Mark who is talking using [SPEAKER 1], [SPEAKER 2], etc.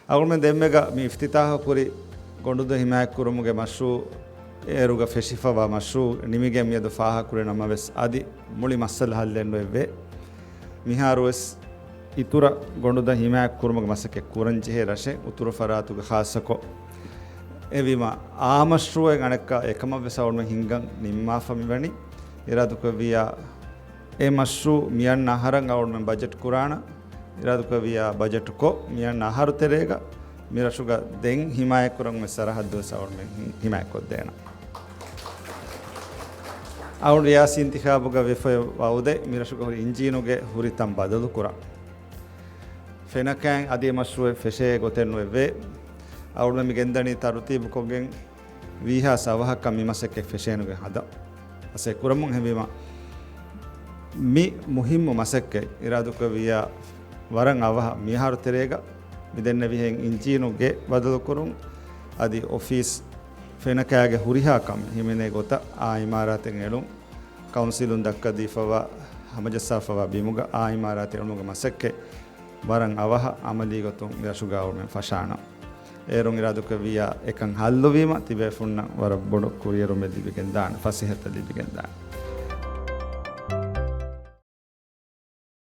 [SPEAKER 1] أقول من دمجة من افتتاح كوري قندو ده حماية كورمو مشروع إيروغا فشيفا ومشروع نيميجا ميادو فاها كوري نما بس أدي مولي مسألة هاللينو إبه ميهاروس إتورا قندو ده حماية كورمو مسكة كورنجه رشه إتورا فراتو خاصكو එවිම ආමශ්‍රුවේ ගණක එකම වෙසවුල්ම හිංගන් නිම්මාෆමි වැනි ඉරාදුකවියා ඒ මශ්‍රු මියන් ආහාරං අවුල්ම budget කුරාණ ඉරාදුකවියා budget කො මියන් ආහාර තෙරේග මිරසුග දෙන් හිමාය කුරං මෙසරහද්ද සවුල්ම හිමාය කො දෙන අවුල් රියාසි ඉන්තිඛාබුග වෙෆය වවුදේ මිරසුග හුරි ඉන්ජිනුගේ හුරිතම් බදලු කුරා ෆෙනකෑන් අදී මශ්‍රුවේ ෆෙෂේ ගොතෙන් වේ අවුල්ම මිගෙන්දනි තරුතිබ කොගෙන් වීහා සවහක මිමසෙක් ෆෙෂේනුගේ හද අසේ කුරමුන් හැවීම මි මුහිම්ම මසෙක් ඉරාදුක වියා වරන් අවහ මිහාරු තෙරේග මිදෙන්න විහෙන් ඉන්ජිනුගේ බදල කුරුන් අදි ඔෆිස් ෆෙනකෑගේ හුරිහා කම් හිමිනේ ගොත ආ ඉමාරාතෙන් එළුම් කවුන්සිලුන් දක්ක දීෆවා හමජස්සාෆවා බිමුග ආ ඉමාරාතෙන් එළුම්ගේ මසෙක් වරන් අවහ අමලී ගොතුන් යසුගාවුමෙන් ෆෂානා ඒරුන් ඉරාදුකවියා එකන් හල්ලුවීම තිබේ ෆුන්න වර බොඩ කුරියරු මෙදිවිගෙන් දාන ෆසිහත ලිබිගෙන් දාන